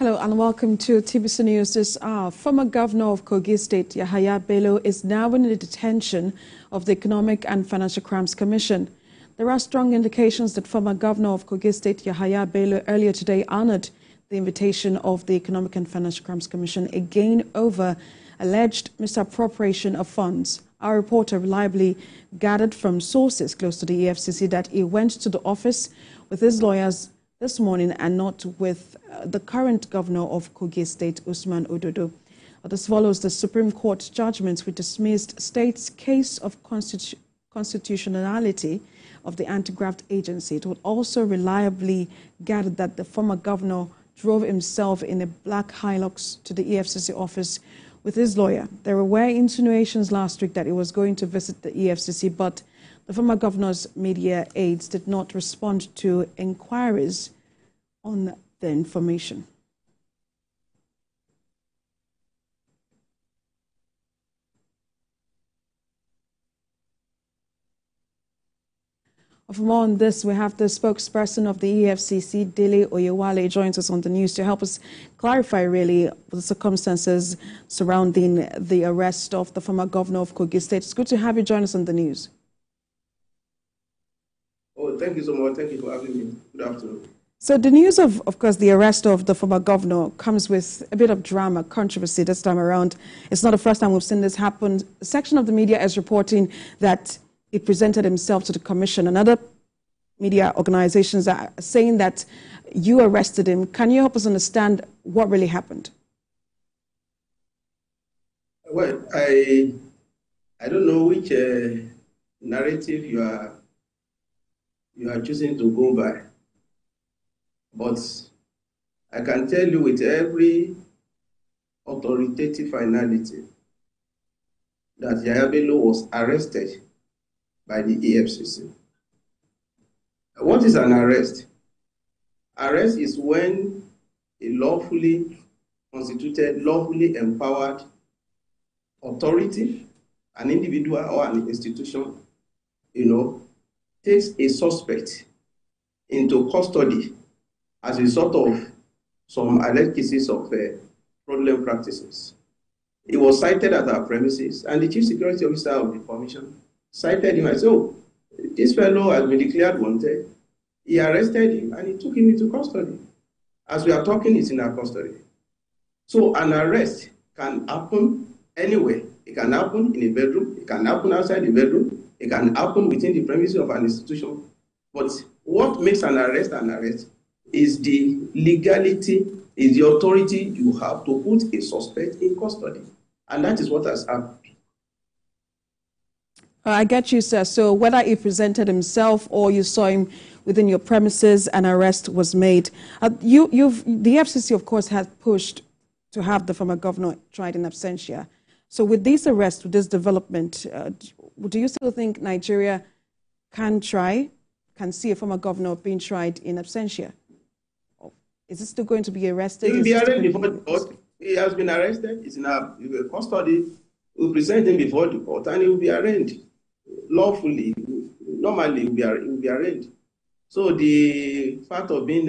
Hello and welcome to TVC News this hour. Former Governor of Kogi State, Yahaya Bello, is now in the detention of the Economic and Financial Crimes Commission. There are strong indications that former Governor of Kogi State, Yahaya Bello, earlier today honored the invitation of the Economic and Financial Crimes Commission again over alleged misappropriation of funds. Our reporter reliably gathered from sources close to the EFCC that he went to the office with his lawyers this morning and not with the current governor of Kogi State, Usman Ododo. This follows the Supreme Court judgment which dismissed state's case of constitutionality of the anti-graft agency. It would also reliably gather that the former governor drove himself in a black Hilux to the EFCC office with his lawyer. There were insinuations last week that he was going to visit the EFCC, but the former governor's media aides did not respond to inquiries on the information. For more on this, we have the spokesperson of the EFCC, Dele Oyewale, joins us on the news to help us clarify really the circumstances surrounding the arrest of the former governor of Kogi State. It's good to have you join us on the news. Oh, thank you so much. Thank you for having me. Good afternoon. So the news of course, the arrest of the former governor comes with a bit of drama, controversy this time around. It's not the first time we've seen this happen. A section of the media is reporting that he presented himself to the commission. Another media organizations are saying that you arrested him. Can you help us understand what really happened? Well, I don't know which narrative you are choosing to go by, but I can tell you with every authoritative finality that Yahaya Bello was arrested by the EFCC. What is an arrest? Arrest is when a lawfully constituted, lawfully empowered authority, an individual or an institution, takes a suspect into custody as a result of some alleged cases of fraudulent practices. He was cited at our premises, and the chief security officer of the commission cited him and said, "Oh, this fellow has been declared wanted." He arrested him and he took him into custody. As we are talking, he's in our custody. So an arrest can happen anywhere. It can happen in a bedroom. It can happen outside the bedroom. It can happen within the premises of an institution. But what makes an arrest is the legality, is the authority you have to put a suspect in custody. And that is what has happened. I get you, sir. So whether he presented himself or you saw him within your premises, an arrest was made. The FCC, of course, has pushed to have the former governor tried in absentia. So with this arrest, with this development, do you still think Nigeria can see a former governor being tried in absentia? Is it still going to be arrested? He will be arraigned before the court. He has been arrested. He's in our custody. We'll present him before the court and he will be arraigned lawfully. Normally, he will be arraigned. So the fact of being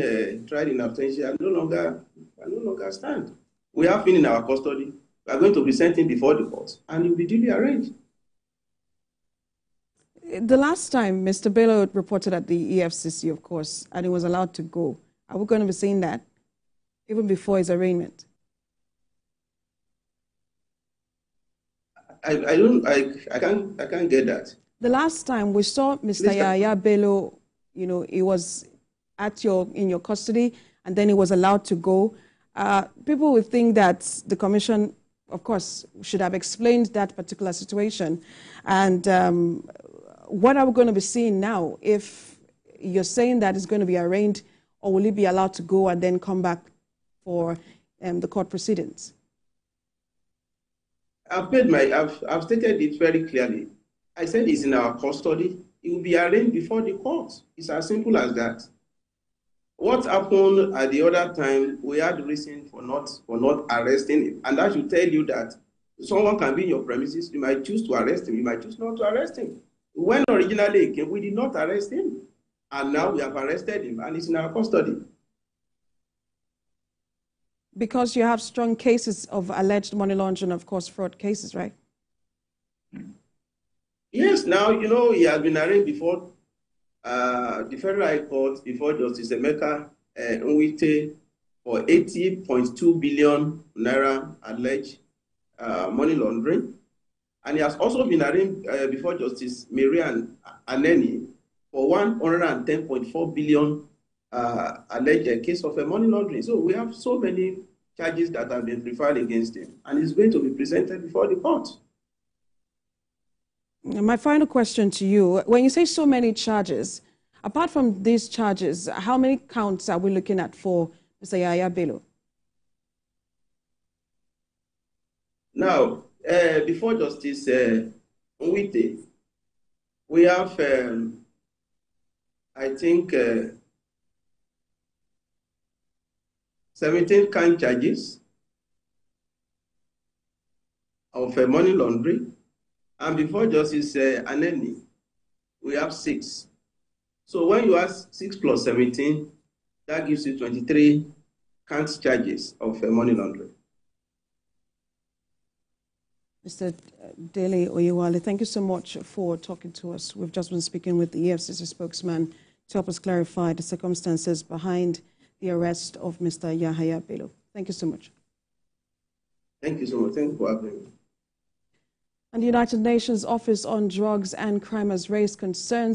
tried in absentia no longer stand. We have him in our custody. We are going to present him before the court and he will be duly arraigned. The last time Mr. Bello reported at the EFCC, of course, and he was allowed to go. Are we going to be seeing that even before his arraignment? I can't get that. The last time we saw Mr. Yahaya Bello, he was in your custody and then he was allowed to go. People would think that the commission, of course, should have explained that particular situation. And what are we going to be seeing now? If you're saying that it's going to be arraigned, or will he be allowed to go and then come back for the court proceedings? I've stated it very clearly. I said he's in our custody. He will be arraigned before the court. It's as simple as that. What happened at the other time, we had reason for not arresting him. And that should tell you that someone can be in your premises. You might choose to arrest him. You might choose not to arrest him. When originally he came, we did not arrest him. And now we have arrested him and he's in our custody. Because you have strong cases of alleged money laundering, of course, fraud cases, right? Yes, now, he has been arraigned before the Federal High Court, before Justice Emeka Nwite, for 80.2 billion naira alleged money laundering. And he has also been arraigned before Justice Marian Aneni for 110.4 billion alleged case of money laundering. So we have so many charges that have been preferred against him, and he's going to be presented before the court. My final question to you, when you say so many charges, apart from these charges, how many counts are we looking at for Mr. Yahaya Bello? Now, before Justice Nwite, we have, I think, 17 count charges of money laundering. And before Justice Aneni, we have 6. So when you add 6 plus 17, that gives you 23 count charges of money laundering. Mr. Dele Oyewale, thank you so much for talking to us. We've just been speaking with the EFCC spokesman to help us clarify the circumstances behind the arrest of Mr. Yahaya Bello. Thank you so much. Thank you so much. Thank you for having me. And the United Nations Office on Drugs and Crime has raised concerns